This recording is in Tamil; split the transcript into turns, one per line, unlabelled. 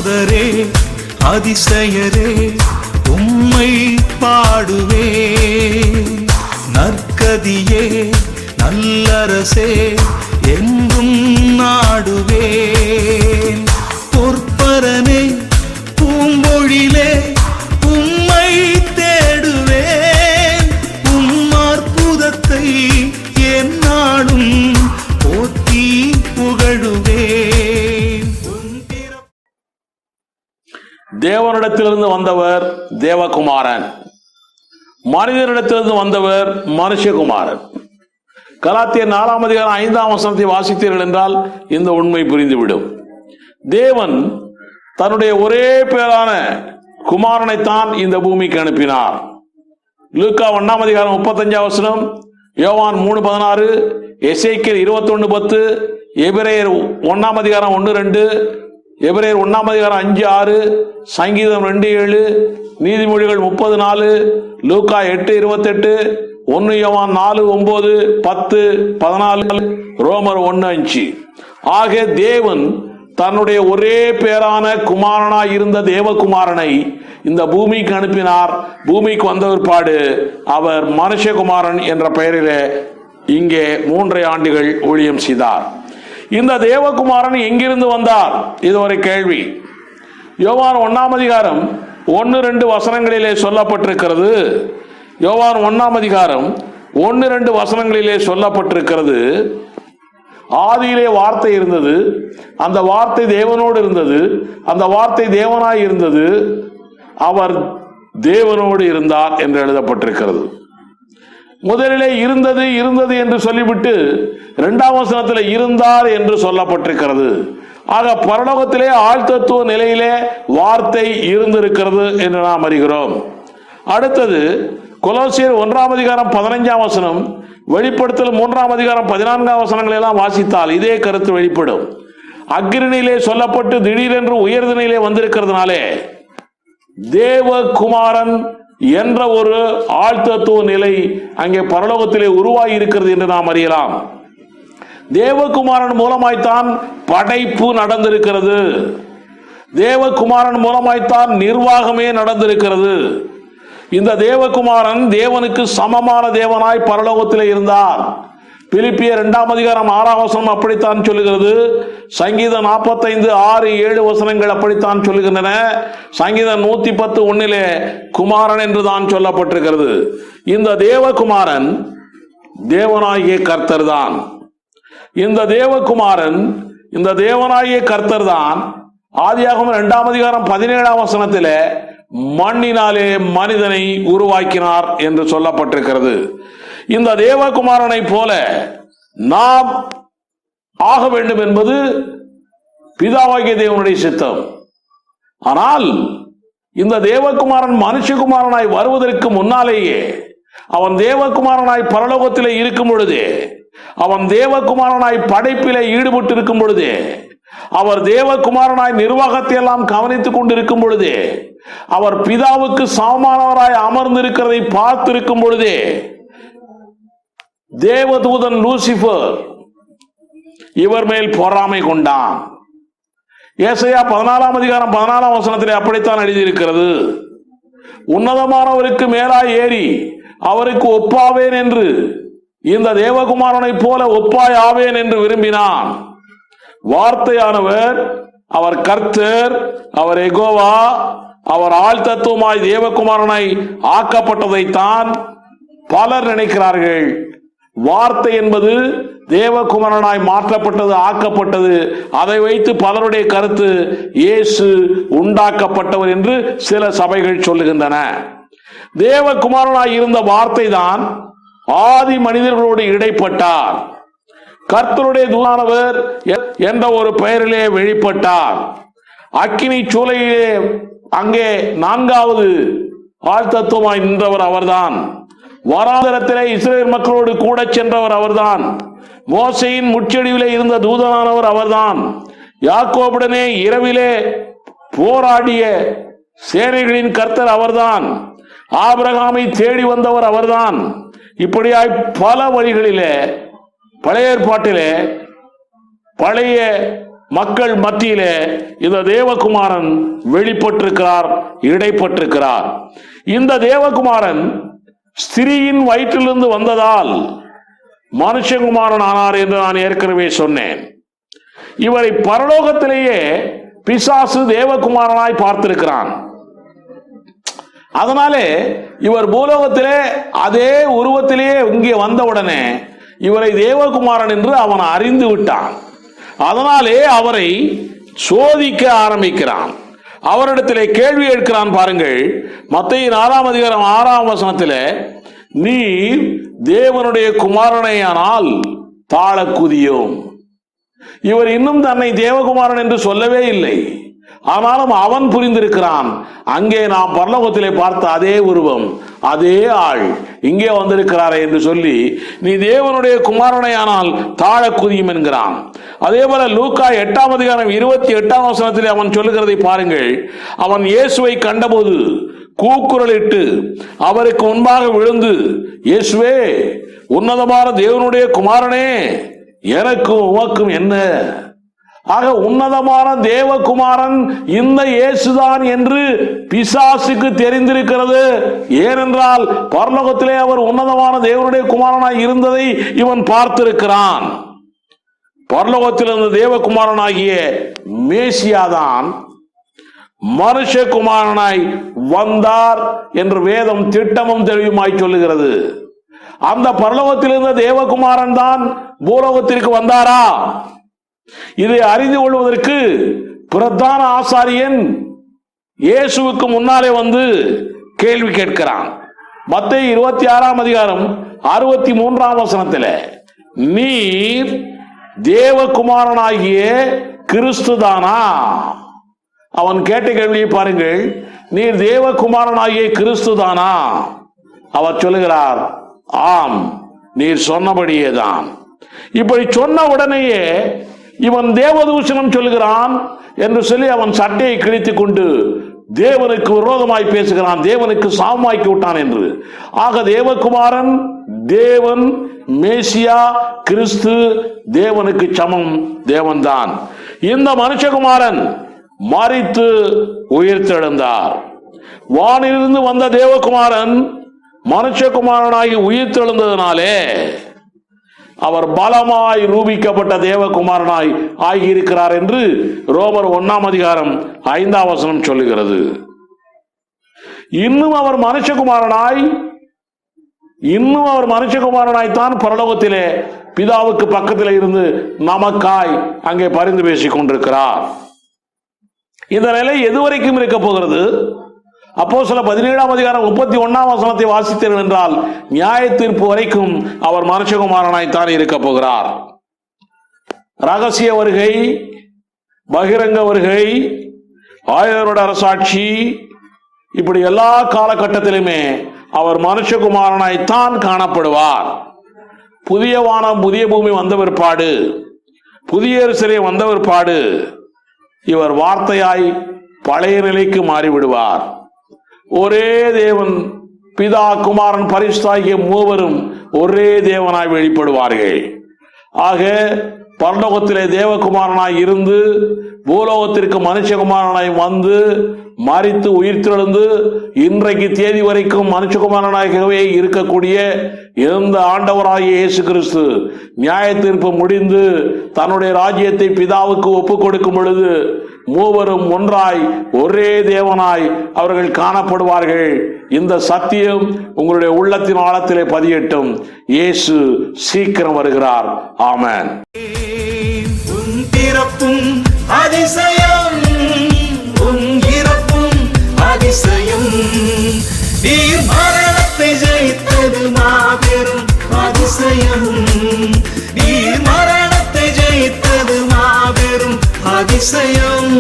அற்புதரே அதிசயரே உம்மை பாடுவே. நற்கதியே நல்லரசே எங்கும் நாடுவேன். பொற்பரனே பூம்பொழிலே உம்மை தேடுவேன். உம் அற்புதத்தை எந்நாளும் போற்றி புகழுவேன்.
தேவனிடத்திலிருந்து வந்தவர் தேவகுமாரன், மனிதனிடத்திலிருந்து வந்தவர் மனுஷகுமாரன். கலாத்தியர் 4 அதிகாரம் 5ஆம் வசனத்தை வாசித்தீர்கள் என்றால் இந்த உண்மை புரிந்துவிடும். தேவன் தன்னுடைய ஒரே பேரான குமாரனைத்தான் இந்த பூமிக்கு அனுப்பினார். லூக்கா 1ஆம் அதிகாரம் 35ஆம் வசனம், யோவான் 3:16, எசேக்கியேல் 21:10, எபிரேயர் 1ஆம் அதிகாரம் 1-2, எபிரேயர் 1ஆம் அதிகாரம் 5-6, சங்கீதம் 2:7, நீதிமொழிகள் 30:4, லூக்கா 8:28, 1 யோவான் 4:9, 10, 14, ரோமர் 1:5. ஆக தேவன் தன்னுடைய ஒரே பேரான குமாரனாய் இருந்த தேவகுமாரனை இந்த பூமிக்கு அனுப்பினார். பூமிக்கு வந்த பிற்பாடு அவர் மனுஷகுமாரன் என்ற பெயரிலே இங்கே 3 ஆண்டுகள் ஊழியம் செய்தார். இந்த தேவகுமாரன் எங்கிருந்து வந்தார்? இது ஒரு கேள்வி. யோவான் 1ஆம் அதிகாரம் 1-2 வசனங்களிலே சொல்லப்பட்டிருக்கிறது. யோவான் 1ஆம் அதிகாரம் 1-2 வசனங்களிலே சொல்லப்பட்டிருக்கிறது, ஆதியிலே வார்த்தை இருந்தது, அந்த வார்த்தை தேவனோடு இருந்தது, அந்த வார்த்தை தேவனாய் இருந்தது, அவர் தேவனோடு இருந்தார் என்று எழுதப்பட்டிருக்கிறது. முதலிலே இருந்தது இருந்தது என்று சொல்லிவிட்டு 2ஆம் வசனத்தில் இருந்தார் என்று சொல்லப்பட்டிருக்கிறது. ஆக பரலோகத்திலே ஆழ்தத்துவ நிலையிலே வார்த்தை இருந்திருக்கிறது என்று நாம் அறிகிறோம். அடுத்தது கொலோசியர் 1ஆம் அதிகாரம் 15ஆம் வசனம், வெளிப்படுத்தல் 3ஆம் அதிகாரம் 14ஆம் வசனங்களை எல்லாம் வாசித்தால் இதே கருத்து வெளிப்படும். அக்கினியிலே சொல்லப்பட்டு திடீரென்று உயர்தனிலே வந்திருக்கிறதுனாலே தேவகுமாரன் என்ற ஒரு ஆழ்தத்துவ நிலை அங்கே பரலோகத்திலே உருவாகி இருக்கிறது என்று நாம் அறியலாம். தேவகுமாரன் மூலமாய்த்தான் படைப்பு நடந்திருக்கிறது. தேவகுமாரன் மூலமாய்த்தான் நிர்வாகமே நடந்திருக்கிறது. இந்த தேவகுமாரன் தேவனுக்கு சமமான தேவனாய் பரலோகத்திலே இருந்தார். பிலிப்பியர் 2ஆம் அதிகாரம் 6ஆம் வசனம் அப்படித்தான் சொல்லுகிறது. சங்கீதம் 45, 6, 7 வசனங்கள் அப்படித்தான் சொல்லுகின்றன. சங்கீதம் 110:1 குமாரன் என்று தான் சொல்லப்பட்டிருக்கிறது. இந்த தேவகுமாரன் தேவனாகிய கர்த்தர் தான். இந்த தேவகுமாரன் இந்த தேவனாகிய கர்த்தர் தான் ஆதியாகமம் 2ஆம் அதிகாரம் 17ஆம் வசனத்திலே மண்ணினாலே மனிதனை உருவாக்கினார் என்று சொல்லப்பட்டிருக்கிறது. இந்த தேவகுமாரனை போல நாம் ஆக வேண்டும் என்பது பிதாவாகிய தேவனுடைய சித்தம். ஆனால் இந்த தேவகுமாரன் மனுஷகுமாரனாய் வருவதற்கு முன்னாலேயே அவன் தேவகுமாரனாய் பரலோகத்திலே இருக்கும் பொழுதே, அவன் தேவகுமாரனாய் படைப்பிலே ஈடுபட்டு இருக்கும் பொழுதே, அவர் தேவகுமாரனாய் நிர்வாகத்தை எல்லாம் கவனித்துக் கொண்டிருக்கும் பொழுதே, அவர் பிதாவுக்கு சமமானவராய் அமர்ந்திருக்கிறதை பார்த்திருக்கும் பொழுதே தேவதூதன் லூசிபர் இவர் மேல் பொறாமை கொண்டான். ஏசாயா 14ஆம் அதிகாரம் 14ஆம் வசனத்திலே அப்படித்தான் எழுதியிருக்கிறது. உன்னதமானவருக்கு மேலாய் ஏறி அவருக்கு ஒப்பாவேன் என்று, இந்த தேவகுமாரனை போல ஒப்பாய் ஆவேன் என்று விரும்பினான். வார்த்தையானவர், அவர் கர்த்தர், அவர் யெகோவா, அவர் ஆழ்தத்துவமாய் தேவகுமாரனாய் ஆக்கப்பட்டதைத்தான் பலர் நினைக்கிறார்கள். வார்த்தை என்பது தேவகுமாரனாய் மாற்றப்பட்டது, ஆக்கப்பட்டது. அதை வைத்து பலருடைய கருத்து இயேசு உண்டாக்கப்பட்டவர் என்று சில சபைகள் சொல்லுகின்றன. தேவகுமாரனாய் இருந்த வார்த்தை தான் ஆதி மனிதர்களோடு இடைப்பட்டார். கர்த்தருடைய தூதனானவர் என்ற ஒரு பெயரிலே வெளிப்பட்டார். அக்கினி சூளையிலே அங்கே 4வது ஆழ்தத்துவமாய் நின்றவர் அவர்தான். வராந்தரத்திலே இஸ்ரவேல் மக்களோடு கூட சென்றவர் அவர்தான். மோசையின் முச்செடியிலே இருந்த தூதனானவர் அவர்தான். யாக்கோபுடனே இரவிலே போராடிய சேனைகளின் கர்த்தர் அவர்தான். ஆபிரகாமை தேடி வந்தவர் அவர்தான். இப்படியாய் பல வழிகளிலே பழைய ஏற்பாட்டிலே பழைய மக்கள் மத்தியிலே இந்த தேவகுமாரன் வெளிப்பட்டிருக்கிறார், இடைப்பட்டிருக்கிறார். இந்த தேவகுமாரன் ஸ்திரீயின் வயிற்றிலிருந்து வந்ததால் மனுஷகுமாரன் ஆனார் என்று நான் ஏற்கனவே சொன்னேன். இவரை பரலோகத்திலேயே பிசாசு தேவகுமாரனாய் பார்த்திருக்கிறான். அதனாலே இவர் பூலோகத்திலே அதே உருவத்திலேயே இங்கே வந்தவுடனே இவரை தேவகுமாரன் என்று அவன் அறிந்து விட்டான். அதனாலே அவரை சோதிக்க ஆரம்பிக்கிறான். அவரிடத்திலே கேள்வி கேட்கிறான். பாருங்கள், மத்தேயு 4ஆம் அதிகாரம் 6ஆம் வசனத்திலே, நீர் தேவனுடைய குமாரனையானால் தாழ குதியும். இவர் இன்னும் தன்னை தேவகுமாரன் என்று சொல்லவே இல்லை. ஆனாலும் அவன் புரிந்திருக்கிறான், அங்கே நாம் பரலோகத்திலே பார்த்த அதே உருவம், அதே ஆள் இங்கே வந்திருக்கிறாரே என்று சொல்லி, நீ தேவனுடைய குமாரனையானால் தாழ குதியும் என்கிறான். அதே போல லூக்கா 8ஆம் அதிகாரம் 28ஆம் வசனத்திலே அவன் சொல்லுகிறதை பாருங்கள். அவன் இயேசுவை கண்டபோது கூக்குரலிட்டு அவருக்கு முன்பாக விழுந்து, இயேசுவே, உன்னதமான தேவனுடைய குமாரனே, எனக்கும் உமக்கும் என்ன? ஆக உன்னதமான தேவகுமாரன் இந்த இயேசுதான் என்று பிசாசுக்கு தெரிந்திருக்கிறது. ஏனென்றால் பரலோகத்திலே அவர் உன்னதமான தேவனுடைய குமாரனாய் இருந்ததை இவன் பார்த்திருக்கிறான். பரலோகத்தில் இருந்த தேவகுமாரனாகிய மேசியாதான் மனுஷகுமாரனாய் வந்தார் என்று வேதம் திட்டமும் தெளிவுமாய் சொல்லுகிறது. அந்த பரலோகத்தில் இருந்த தேவகுமாரன் தான் பூலோகத்திற்கு வந்தாரா? இதை அறிந்து கொள்வதற்கு பிரதான ஆசாரியன் இயேசுவுக்கு முன்னாலே வந்து கேள்வி கேட்கிறான். மத்தேயு 26ஆம் அதிகாரம் 63ஆம் வசனத்தில், நீர் தேவகுமாரனாகிய கிறிஸ்துதானா? அவன் கேட்ட கேள்வியை பாருங்கள். நீர் தேவகுமாரனாகிய கிறிஸ்துதானா? அவர் சொல்லுகிறார், ஆம், நீர் சொன்னபடியே தான். இப்படி சொன்ன உடனேயே இவன் தேவதூஷணம் சொல்லுகிறான் என்று சொல்லி அவன் சட்டையை கிழித்துக் கொண்டு தேவனுக்கு விரோதமாய் பேசுகிறான், தேவனுக்கு சாமாக்கி விட்டான் என்று. ஆக தேவகுமாரன் தேவன், மேசியா கிறிஸ்து தேவனுக்கு சமம், தேவன்தான். இந்த மனுஷகுமாரன் மரித்து உயிர்த்தெழுந்தார். வானிலிருந்து வந்த தேவகுமாரன் மனுஷகுமாரனாகி உயிர்த்தெழுந்ததினாலே அவர் பலமாய் ரூபிக்கப்பட்ட தேவகுமாரனாய் ஆகியிருக்கிறார் என்று ரோமர் 1ஆம் அதிகாரம் 5ஆம் வசனம் சொல்லுகிறது. இன்னும் அவர் மனுஷகுமாரனாய் தான் பரலோகத்திலே பிதாவுக்கு பக்கத்தில் இருந்து நமக்காய் அங்கே பரிந்து பேசிக் கொண்டிருக்கிறார். இந்த நிலை எதுவரைக்கும் இருக்க போகிறது? அப்போஸ்தலர் 17ஆம் அதிகாரம் 31ஆம் வசனத்தை வாசித்தீர்கள் என்றால், நியாய தீர்ப்பு வரைக்கும் அவர் மனுஷகுமாரனாய்த்தான் இருக்க போகிறார். ரகசிய வருகை, பகிரங்க வருகை, 1000 வருட அரசாட்சி, இப்படி எல்லா காலகட்டத்திலுமே அவர் மனுஷகுமாரனாய்த்தான் காணப்படுவார். புதிய வானம் புதிய பூமி வந்த பிற்பாடு, புதிய எருசலேம் வந்த பிற்பாடு இவர் வார்த்தையாய் பழைய நிலைக்கு மாறிவிடுவார். ஒரே தேவன், பிதா, குமாரன், பரிசுத்தாகிய மூவரும் ஒரே தேவனாய் வெளிப்படுவார்கள். ஆக பரலோகத்திலே தேவகுமாரனாய் இருந்து பூலோகத்திற்கு மனுஷகுமாரனாய் வந்து மரித்து உயிர்த்தெழுந்து இன்றைக்கு தேதி வரைக்கும் மனுஷகுமாரனாகவே இருக்கக்கூடிய இந்த ஆண்டவராகிய இயேசு கிறிஸ்து நியாய தீர்ப்பு முடிந்து தன்னுடைய ராஜ்யத்தை பிதாவுக்கு ஒப்புக் கொடுக்கும் பொழுது மூவரும் ஒன்றாய் ஒரே தேவனாய் அவர்கள் காணப்படுவார்கள். இந்த சத்தியம் உங்களுடைய உள்ளத்தின் ஆழத்திலே பதியட்டும். இயேசு சீக்கிரம் வருகிறார். ஆமென்.
உன் பிறப்பும் அதிசயம், உன் இறப்பும் அதிசயம், நீர் மரணத்தை ஜெயித்தது மாபெரும் அதிசயம், நீர் மரணத்தை ஜெயித்தது மாபெரும் அதிசயம்.